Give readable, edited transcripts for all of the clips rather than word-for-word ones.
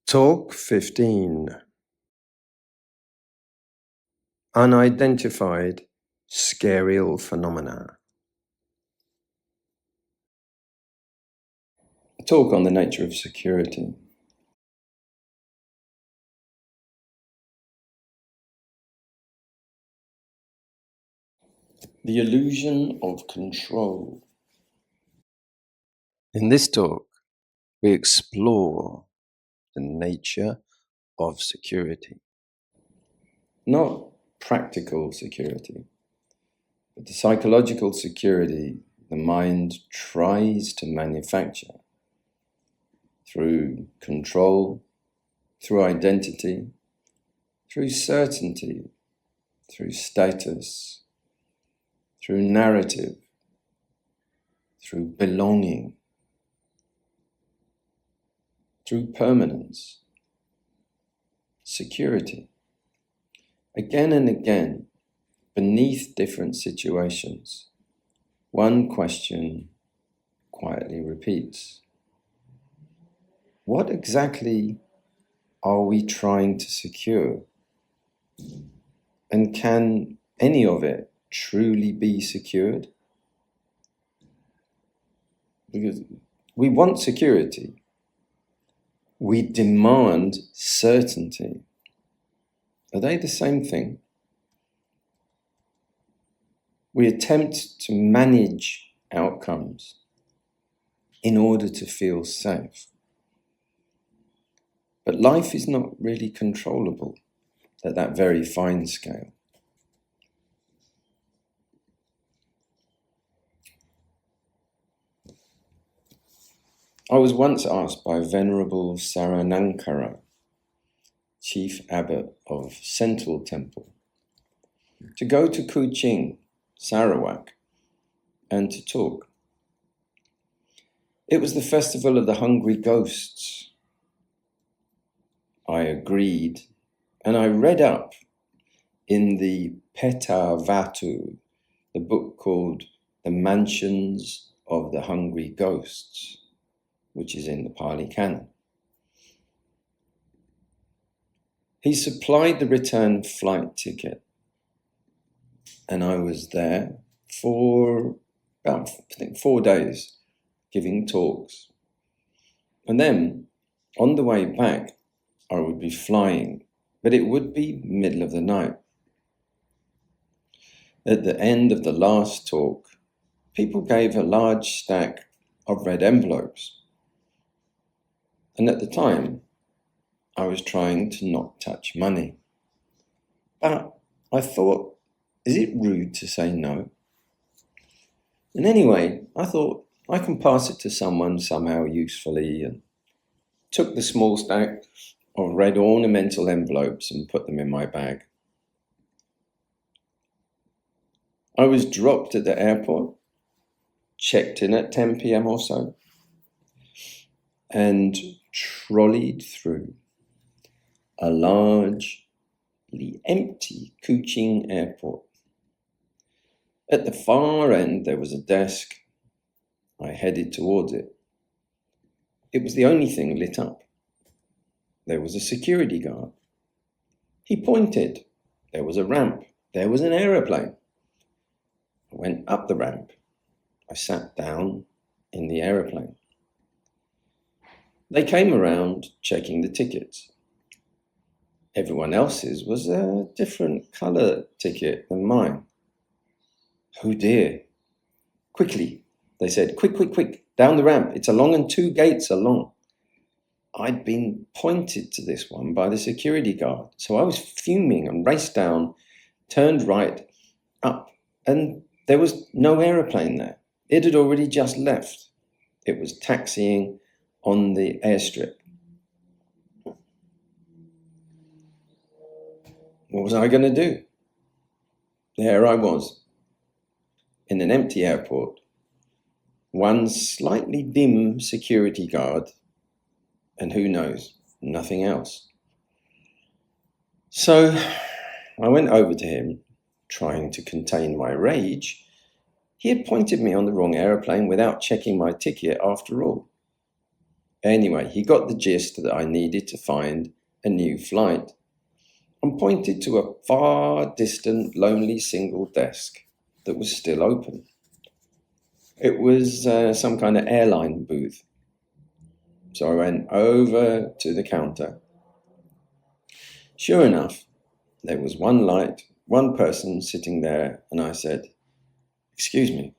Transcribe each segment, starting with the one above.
Talk 15. Unidentified Scariel phenomena. A talk on the nature of security. The illusion of control. In this talk, we explore the nature of security. Not practical security, but the psychological security the mind tries to manufacture through control, through identity, through certainty, through status, through narrative, through belonging, through permanence, security. Again and again, beneath different situations, one question quietly repeats. What exactly are we trying to secure? And can any of it truly be secured? Because we want security. We demand certainty. Are they the same thing? We attempt to manage outcomes in order to feel safe. But life is not really controllable at that very fine scale. I was once asked by Venerable Saranankara, Chief Abbot of Central Temple, to go to Kuching, Sarawak, and to talk. It was the festival of the hungry ghosts. I agreed, and I read up in the Peta Vatu, the book called The Mansions of the Hungry Ghosts, which is in the Pali Canon. He supplied the return flight ticket, and I was there for about, 4 days, giving talks. And then, on the way back, I would be flying, but it would be middle of the night. At the end of the last talk, people gave a large stack of red envelopes. And at the time, I was trying to not touch money. But I thought, is it rude to say no? And anyway, I thought I can pass it to someone somehow usefully, and took the small stack of red ornamental envelopes and put them in my bag. I was dropped at the airport, checked in at 10 p.m. or so, and trolleyed through a largely empty Kuching airport. At the far end, there was a desk. I headed towards it. It was the only thing lit up. There was a security guard. He pointed. There was a ramp. There was an aeroplane. I went up the ramp. I sat down in the aeroplane. They came around checking the tickets. Everyone else's was a different colour ticket than mine. Oh dear. Quickly, they said, quick, down the ramp. It's along and 2 gates are long. I'd been pointed to this one by the security guard, so I was fuming and raced down, turned right, up, and there was no aeroplane there. It had already just left. It was taxiing on the airstrip. What was I going to do? There I was, in an empty airport, one slightly dim security guard, and who knows, nothing else. So I went over to him, trying to contain my rage. He had pointed me on the wrong aeroplane without checking my ticket after all. Anyway, he got the gist that I needed to find a new flight and pointed to a far distant, lonely single desk that was still open. It was some kind of airline booth. So I went over to the counter. Sure enough, there was one light, one person sitting there, and I said, "Excuse me,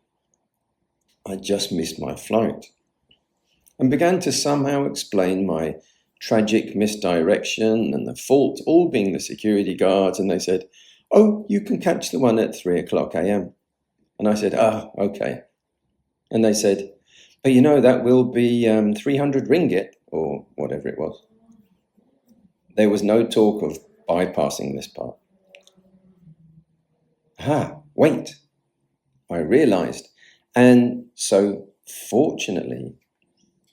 I just missed my flight," and began to somehow explain my tragic misdirection and the fault all being the security guards. And they said, "Oh, you can catch the one at 3:00 a.m. And I said, "Ah, okay." And they said, "But you know, that will be 300 ringgit," or whatever it was. There was no talk of bypassing this part. Wait, I realized. And so, fortunately,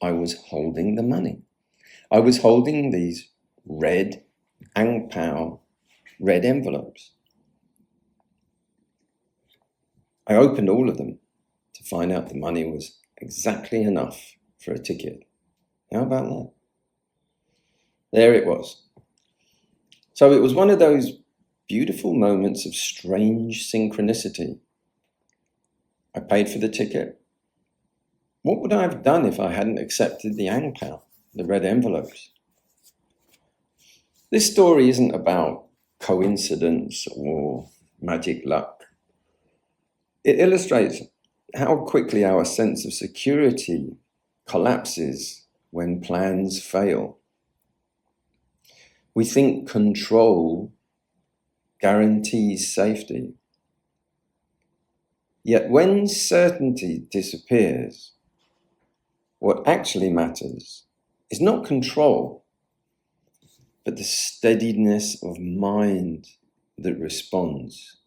I was holding the money. I was holding these red Ang Pao red envelopes. I opened all of them to find out the money was exactly enough for a ticket. How about that? There it was. So it was one of those beautiful moments of strange synchronicity. I paid for the ticket. What would I have done if I hadn't accepted the Ang Pao, the red envelopes? This story isn't about coincidence or magic luck. It illustrates how quickly our sense of security collapses when plans fail. We think control guarantees safety. Yet when certainty disappears, what actually matters is not control, but the steadiness of mind that responds.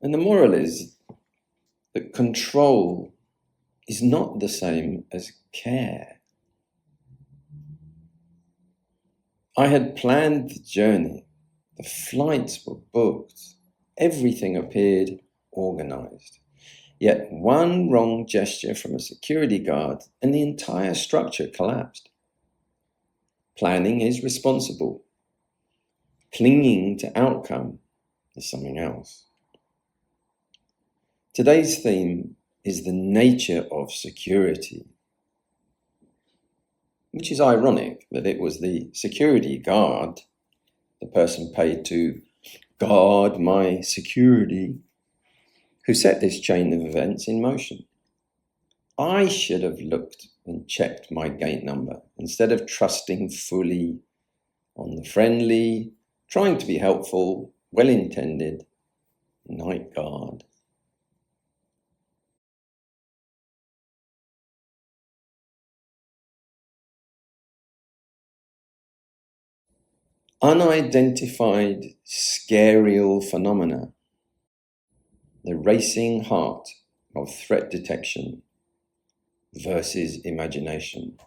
And the moral is that control is not the same as care. I had planned the journey, the flights were booked, everything appeared organized. Yet one wrong gesture from a security guard and the entire structure collapsed. Planning is responsible. Clinging to outcome is something else. Today's theme is the nature of security, which is ironic that it was the security guard, the person paid to guard my security, who set this chain of events in motion. I should have looked and checked my gate number instead of trusting fully on the friendly, trying to be helpful, well-intended night guard. Unidentified Scariel phenomena, the racing heart of threat detection versus imagination.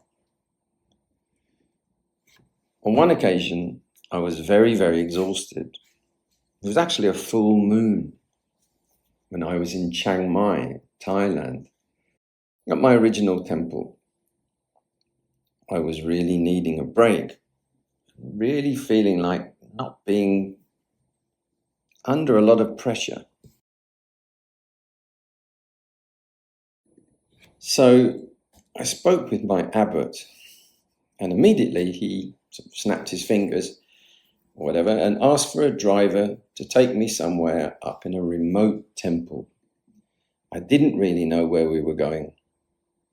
On one occasion, I was very, very exhausted. It was actually a full moon when I was in Chiang Mai, Thailand, at my original temple. I was really needing a break, really feeling like not being under a lot of pressure. So I spoke with my abbot, and immediately he sort of snapped his fingers or whatever and asked for a driver to take me somewhere up in a remote temple. I didn't really know where we were going.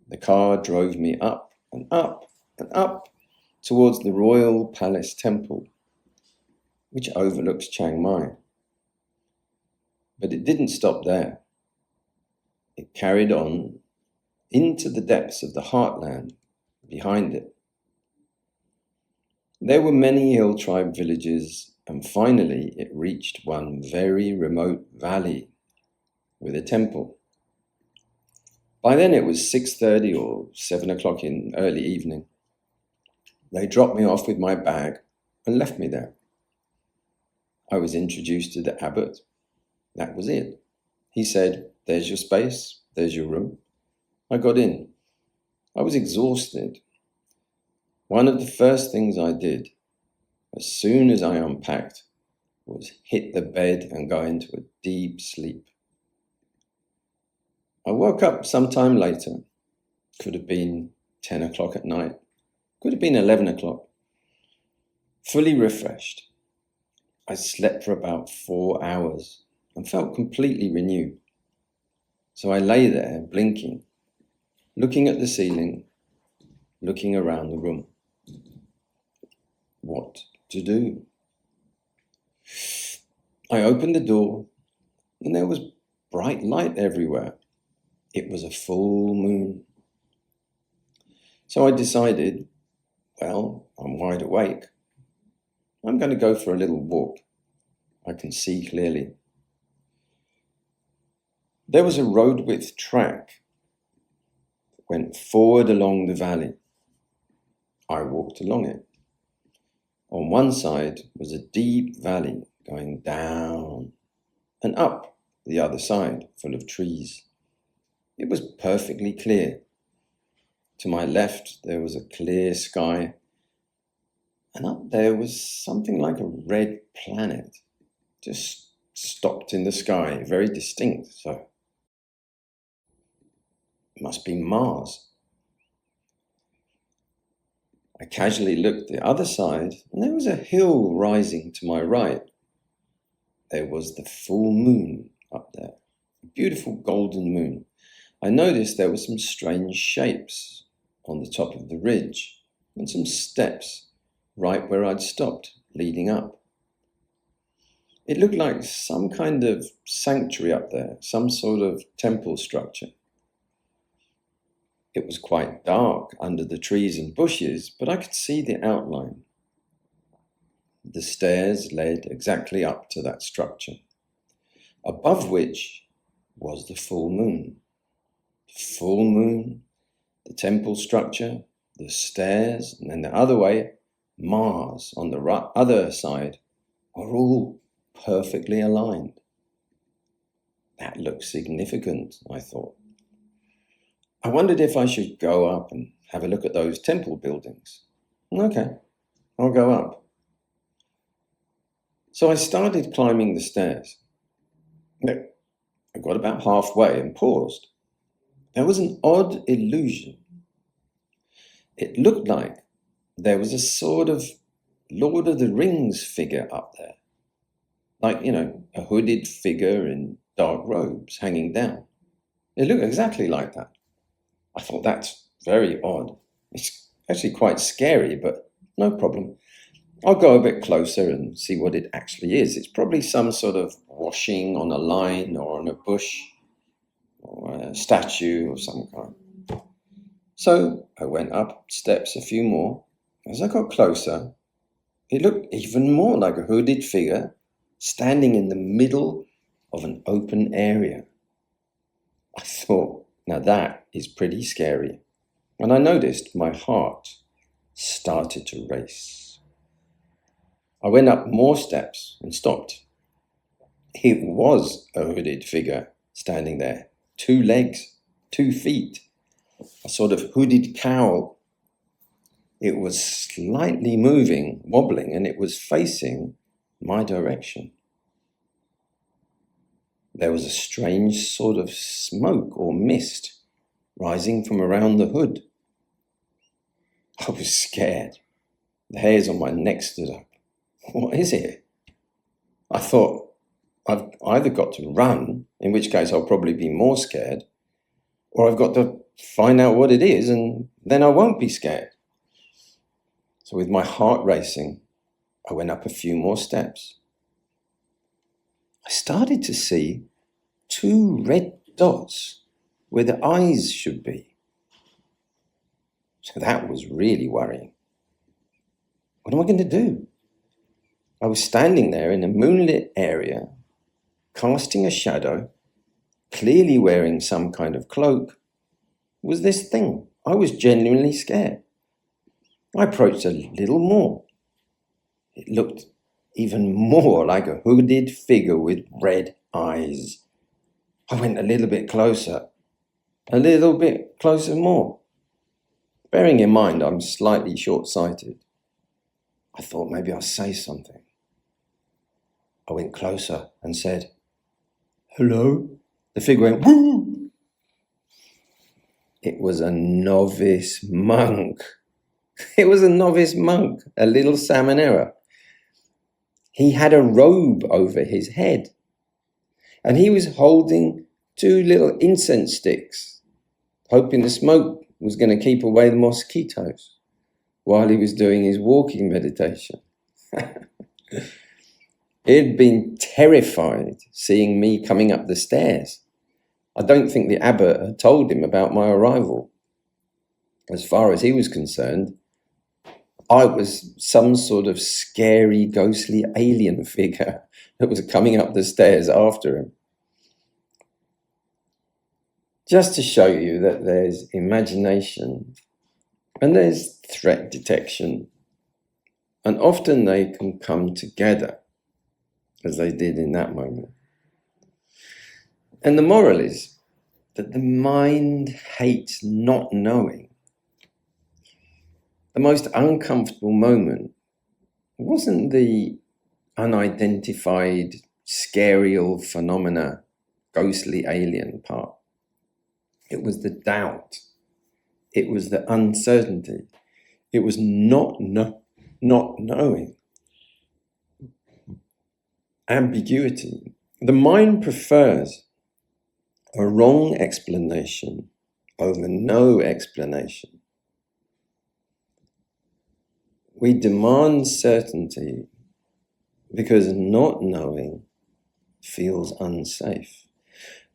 The car drove me up and up and up towards the Royal Palace Temple, which overlooks Chiang Mai. But it didn't stop there. It carried on into the depths of the heartland behind it. There were many hill tribe villages, and finally it reached one very remote valley with a temple. By then it was 6:30 or 7 o'clock in early evening. They dropped me off with my bag and left me there. I was introduced to the abbot. That was it. He said, "There's your space, there's your room." I got in. I was exhausted. One of the first things I did, as soon as I unpacked, was hit the bed and go into a deep sleep. I woke up sometime later. Could have been 10 o'clock at night. Could have been 11 o'clock. Fully refreshed. I slept for about 4 hours and felt completely renewed. So I lay there, blinking, looking at the ceiling, looking around the room. What to do? I opened the door and there was bright light everywhere. It was a full moon. So I decided, well, I'm wide awake. I'm going to go for a little walk. I can see clearly. There was a road width track that went forward along the valley. I walked along it. On one side was a deep valley going down and up the other side, full of trees. It was perfectly clear. To my left, there was a clear sky, and up there was something like a red planet, just stopped in the sky, very distinct, so it must be Mars. I casually looked the other side, and there was a hill rising to my right. There was the full moon up there, a beautiful golden moon. I noticed there were some strange shapes on the top of the ridge and some steps right where I'd stopped, leading up. It looked like some kind of sanctuary up there, some sort of temple structure. It was quite dark under the trees and bushes, but I could see the outline. The stairs led exactly up to that structure, above which was the full moon. The full moon, the temple structure, the stairs, and then the other way, Mars on the other side, are all perfectly aligned. That looks significant, I thought. I wondered if I should go up and have a look at those temple buildings. Okay, I'll go up. So I started climbing the stairs. I got about halfway and paused. There was an odd illusion. It looked like there was a sort of Lord of the Rings figure up there. Like, a hooded figure in dark robes hanging down. It looked exactly like that. I thought, that's very odd. It's actually quite scary, but no problem. I'll go a bit closer and see what it actually is. It's probably some sort of washing on a line or on a bush or a statue of some kind. So I went up steps a few more. As I got closer, it looked even more like a hooded figure standing in the middle of an open area. I thought, now that is pretty scary. And I noticed my heart started to race. I went up more steps and stopped. It was a hooded figure standing there. 2 legs, 2 feet, a sort of hooded cowl. It was slightly moving, wobbling, and it was facing my direction. There was a strange sort of smoke or mist rising from around the hood. I was scared. The hairs on my neck stood up. What is it? I thought, I've either got to run, in which case I'll probably be more scared, or I've got to find out what it is, and then I won't be scared. So with my heart racing, I went up a few more steps. I started to see 2 red dots where the eyes should be. So that was really worrying. What am I going to do? I was standing there in a moonlit area, casting a shadow, clearly wearing some kind of cloak. It was this thing. I was genuinely scared. I approached a little more. It looked even more like a hooded figure with red eyes. I went a little bit closer more. Bearing in mind I'm slightly short-sighted, I thought maybe I'll say something. I went closer and said, "Hello?" The figure went, "Woo!" It was a novice monk. It was a novice monk, a little salmonera. He had a robe over his head, and he was holding 2 little incense sticks, hoping the smoke was going to keep away the mosquitoes while he was doing his walking meditation. He'd been terrified seeing me coming up the stairs. I don't think the abbot had told him about my arrival. As far as he was concerned, I was some sort of scary, ghostly alien figure that was coming up the stairs after him. Just to show you that there's imagination and there's threat detection, and often they can come together, as they did in that moment. And the moral is that the mind hates not knowing. The most uncomfortable moment wasn't the unidentified, Scariel phenomena, ghostly alien part. It was the doubt. It was the uncertainty. It was not knowing. Ambiguity. The mind prefers a wrong explanation over no explanation. We demand certainty because not knowing feels unsafe.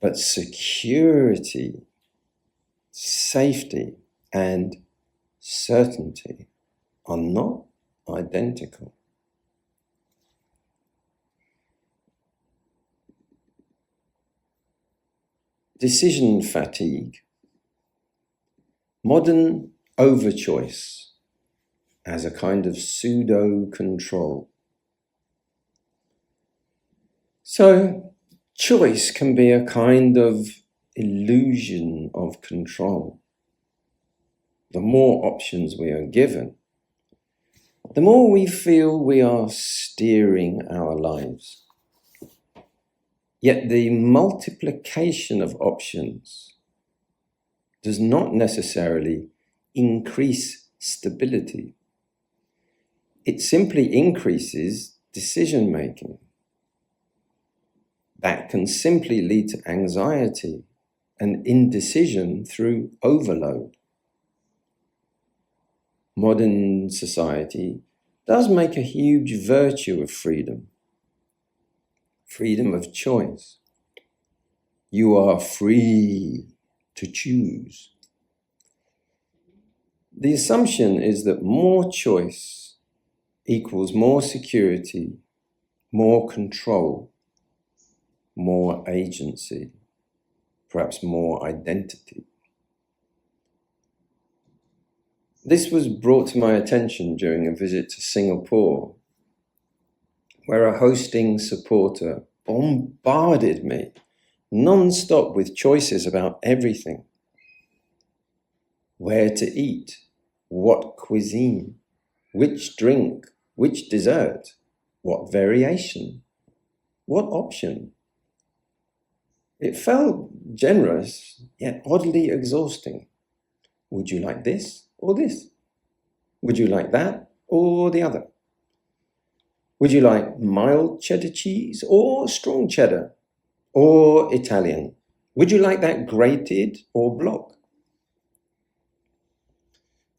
But security, safety, and certainty are not identical. Decision fatigue. Modern overchoice as a kind of pseudo-control. So, choice can be a kind of illusion of control. The more options we are given, the more we feel we are steering our lives. Yet the multiplication of options does not necessarily increase stability. It simply increases decision-making. That can simply lead to anxiety and indecision through overload. Modern society does make a huge virtue of freedom. Freedom of choice. You are free to choose. The assumption is that more choice equals more security, more control, more agency, perhaps more identity. This was brought to my attention during a visit to Singapore, where a hosting supporter bombarded me non-stop with choices about everything. Where to eat, what cuisine, which drink, which dessert, what variation, what option. It felt generous, yet oddly exhausting. Would you like this or this? Would you like that or the other? Would you like mild cheddar cheese or strong cheddar or Italian? Would you like that grated or block?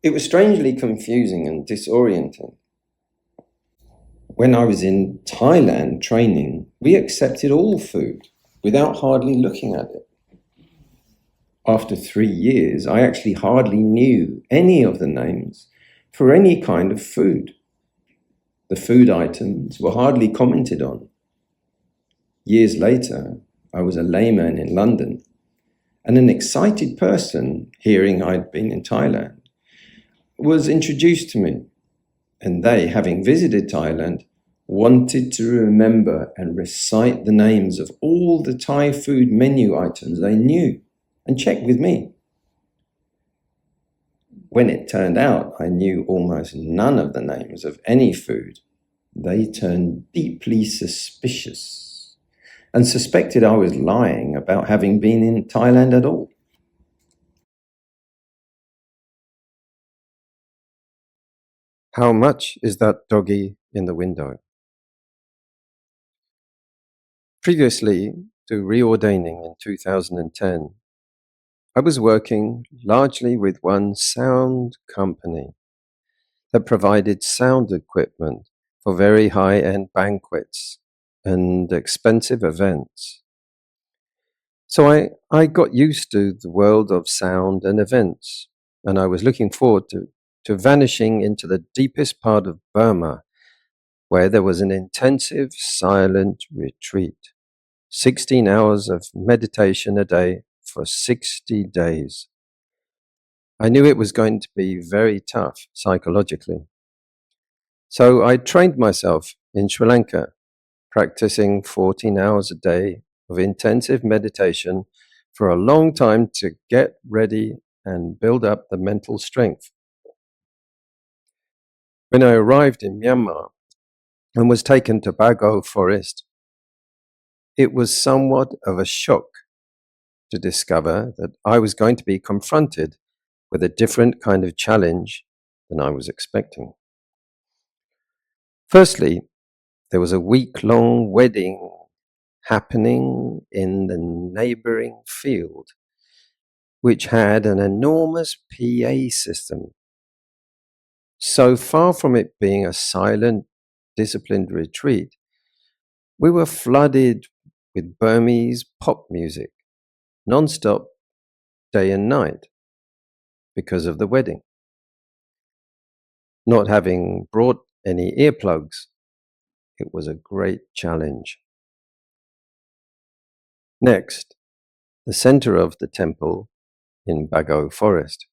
It was strangely confusing and disorienting. When I was in Thailand training, we accepted all food without hardly looking at it. After 3 years, I actually hardly knew any of the names for any kind of food. The food items were hardly commented on. Years later, I was a layman in London, and an excited person, hearing I'd been in Thailand, was introduced to me, and they, having visited Thailand, wanted to remember and recite the names of all the Thai food menu items they knew and check with me. When it turned out I knew almost none of the names of any food, they turned deeply suspicious and suspected I was lying about having been in Thailand at all. How much is that doggy in the window? Previously to reordaining in 2010, I was working largely with one sound company that provided sound equipment for very high-end banquets and expensive events. So I got used to the world of sound and events, and I was looking forward to vanishing into the deepest part of Burma, where there was an intensive silent retreat, 16 hours of meditation a day for 60 days. I knew it was going to be very tough psychologically. So I trained myself in Sri Lanka, practicing 14 hours a day of intensive meditation for a long time to get ready and build up the mental strength. When I arrived in Myanmar and was taken to Bago Forest, it was somewhat of a shock to discover that I was going to be confronted with a different kind of challenge than I was expecting. Firstly, there was a week-long wedding happening in the neighboring field, which had an enormous PA system. So far from it being a silent, disciplined retreat, we were flooded with Burmese pop music, non-stop, day and night, because of the wedding. Not having brought any earplugs, it was a great challenge. Next, the center of the temple in Bago Forest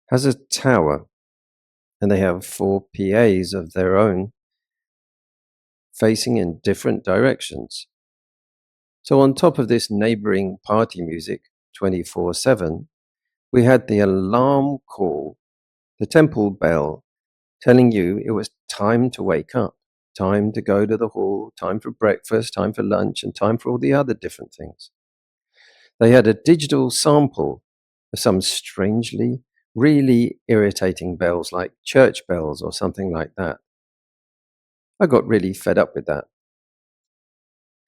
has a tower, and they have 4 PAs of their own facing in different directions. So on top of this neighboring party music 24/7, we had the alarm call, the temple bell, telling you it was time to wake up, time to go to the hall, time for breakfast, time for lunch, and time for all the other different things. They had a digital sample of some strangely, really irritating bells like church bells or something like that. I got really fed up with that.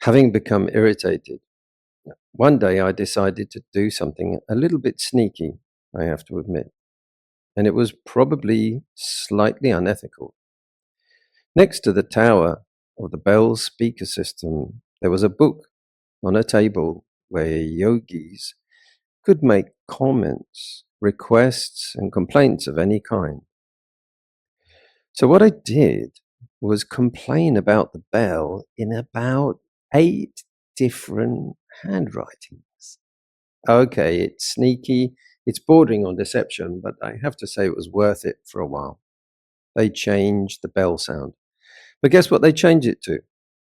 Having become irritated, one day I decided to do something a little bit sneaky, I have to admit, and it was probably slightly unethical. Next to the tower of the bell speaker system, there was a book on a table where yogis could make comments, requests, and complaints of any kind. So what I did was complain about the bell in about 8 different handwritings. Okay, it's sneaky, it's bordering on deception, but I have to say it was worth it for a while. They changed the bell sound. But guess what they changed it to?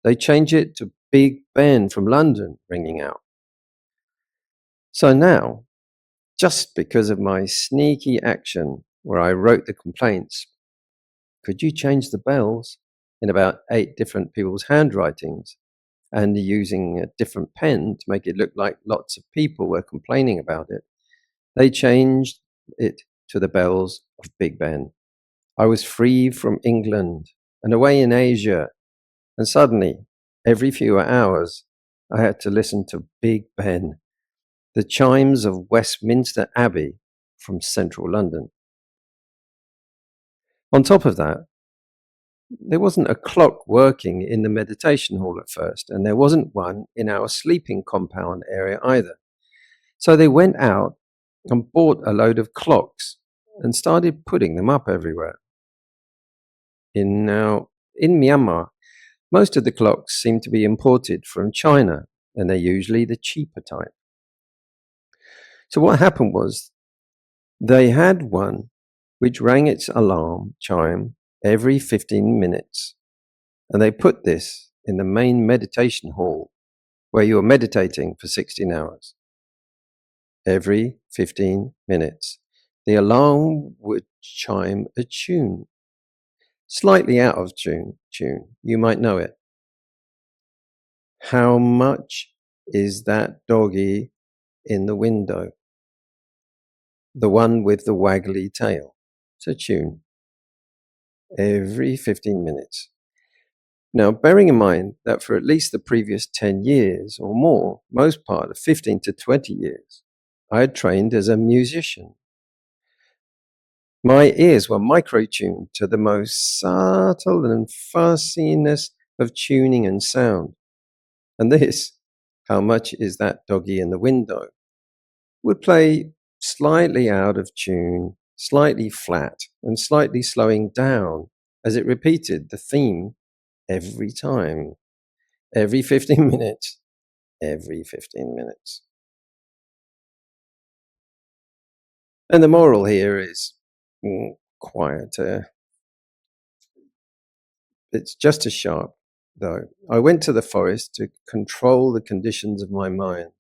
They changed it to Big Ben from London ringing out. So now, just because of my sneaky action where I wrote the complaints, could you change the bells in about 8 different people's handwritings and using a different pen to make it look like lots of people were complaining about it? They changed it to the bells of Big Ben. I was free from England and away in Asia, and suddenly, every few hours, I had to listen to Big Ben, the chimes of Westminster Abbey from central London. On top of that, there wasn't a clock working in the meditation hall at first, and there wasn't one in our sleeping compound area either. So they went out and bought a load of clocks and started putting them up everywhere. In Myanmar, most of the clocks seem to be imported from China, and they're usually the cheaper type. So what happened was they had one which rang its alarm chime every 15 minutes, and they put this in the main meditation hall where you were meditating for 16 hours. Every 15 minutes, the alarm would chime a tune. Slightly out of tune, you might know it. How much is that doggy in the window? The one with the waggly tail. It's a tune. Every 15 minutes. Now, bearing in mind that for at least the previous 10 years or more, most part of 15 to 20 years, I had trained as a musician. My ears were micro-tuned to the most subtle and fussiness of tuning and sound. And this, how much is that doggy in the window, would play slightly out of tune, slightly flat, and slightly slowing down as it repeated the theme every time, every 15 minutes, every 15 minutes. And the moral here is quieter. It's just as sharp, though. I went to the forest to control the conditions of my mind.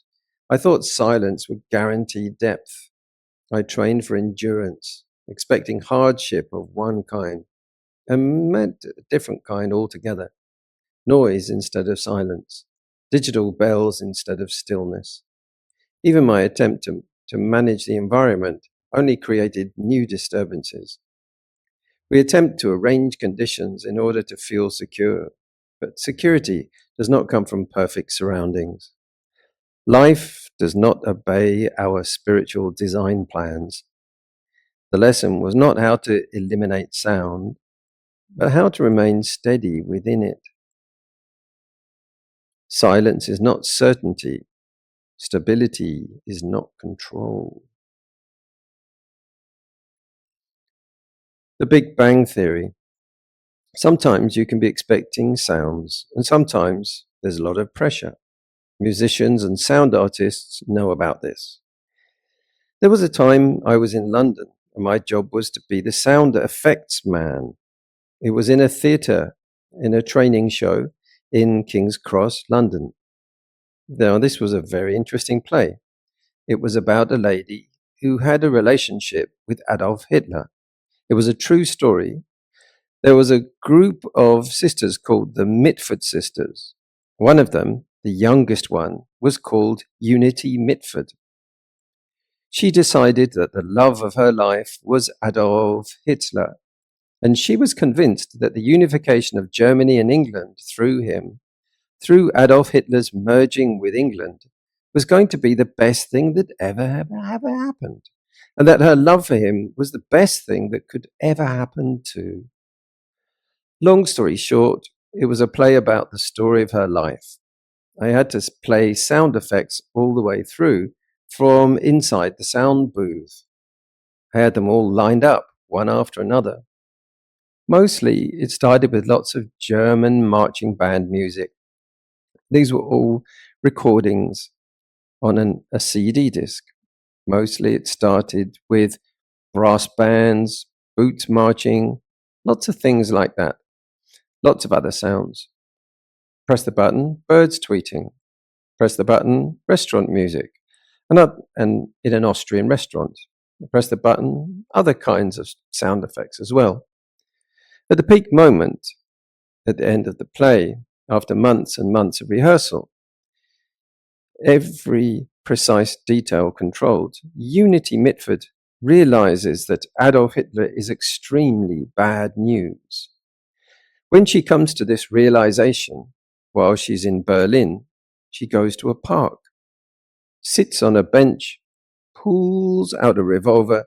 I thought silence would guarantee depth. I trained for endurance, expecting hardship of one kind, and meant a different kind altogether. Noise instead of silence, digital bells instead of stillness. Even my attempt to manage the environment only created new disturbances. We attempt to arrange conditions in order to feel secure, but security does not come from perfect surroundings. Life does not obey our spiritual design plans. The lesson was not how to eliminate sound, but how to remain steady within it. Silence is not certainty. Stability is not control. The Big Bang Theory. Sometimes you can be expecting sounds, and sometimes there's a lot of pressure. Musicians and sound artists know about this. There was a time I was in London, and my job was to be the sound effects man. It was in a theatre, in a training show in King's Cross, London. Now, this was a very interesting play. It was about a lady who had a relationship with Adolf Hitler. It was a true story. There was a group of sisters called the Mitford sisters. One of them, the youngest one, was called Unity Mitford. She decided that the love of her life was Adolf Hitler, and she was convinced that the unification of Germany and England through him, through Adolf Hitler's merging with England, was going to be the best thing that ever happened, and that her love for him was the best thing that could ever happen too. Long story short, it was a play about the story of her life. I had to play sound effects all the way through from inside the sound booth. I had them all lined up, one after another. Mostly, it started with lots of German marching band music. These were all recordings on a CD disc. Mostly, it started with brass bands, boots marching, lots of things like that. Lots of other sounds. Press the button, birds tweeting. Press the button, restaurant music. And in an Austrian restaurant. Press the button, other kinds of sound effects as well. At the peak moment, at the end of the play, after months and months of rehearsal, every precise detail controlled, Unity Mitford realizes that Adolf Hitler is extremely bad news. When she comes to this realization, while she's in Berlin, she goes to a park, sits on a bench, pulls out a revolver,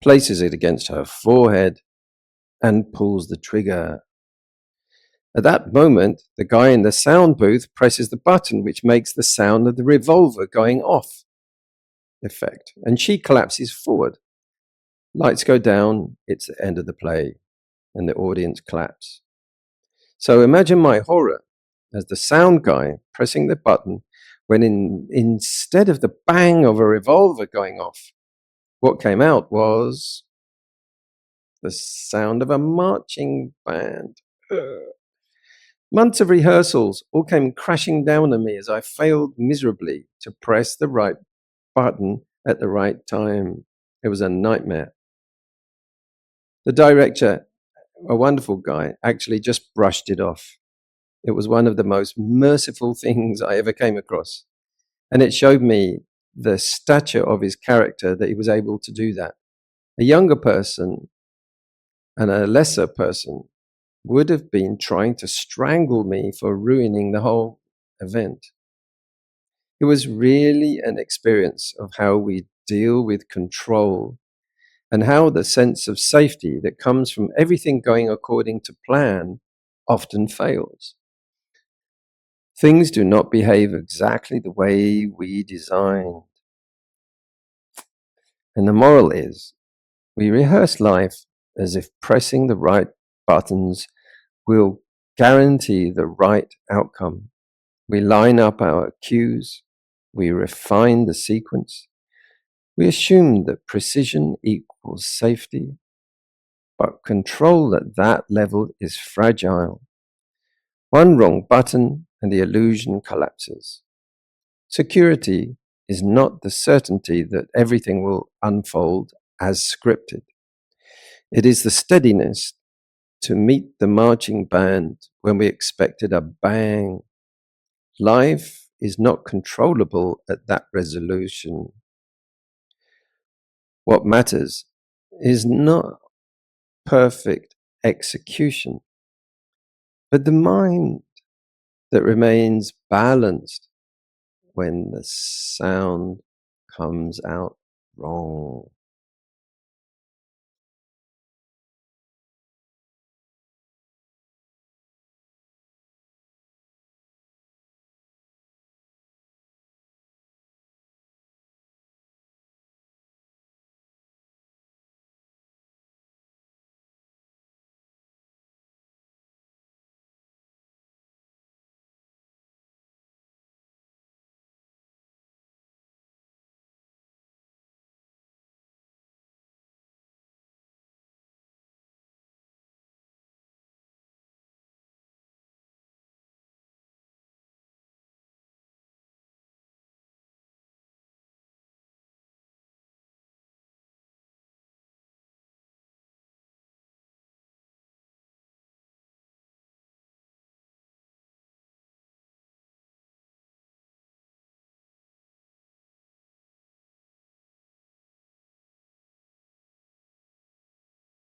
places it against her forehead, and pulls the trigger. At that moment, the guy in the sound booth presses the button which makes the sound of the revolver going off effect, and she collapses forward. Lights go down, it's the end of the play, and the audience claps. So imagine my horror as the sound guy pressing the button when instead of the bang of a revolver going off, what came out was the sound of a marching band. Months of rehearsals all came crashing down on me as I failed miserably to press the right button at the right time. It was a nightmare. The director, a wonderful guy, actually just brushed it off. It was one of the most merciful things I ever came across. And it showed me the stature of his character that he was able to do that. A younger person and a lesser person would have been trying to strangle me for ruining the whole event. It was really an experience of how we deal with control and how the sense of safety that comes from everything going according to plan often fails. Things do not behave exactly the way we designed. And the moral is, we rehearse life as if pressing the right buttons will guarantee the right outcome. We line up our cues, we refine the sequence, we assume that precision equals safety, but control at that level is fragile. One wrong button and the illusion collapses. Security is not the certainty that everything will unfold as scripted. It is the steadiness to meet the marching band when we expected a bang. Life is not controllable at that resolution. What matters is not perfect execution, but the mind that remains balanced when the sound comes out wrong.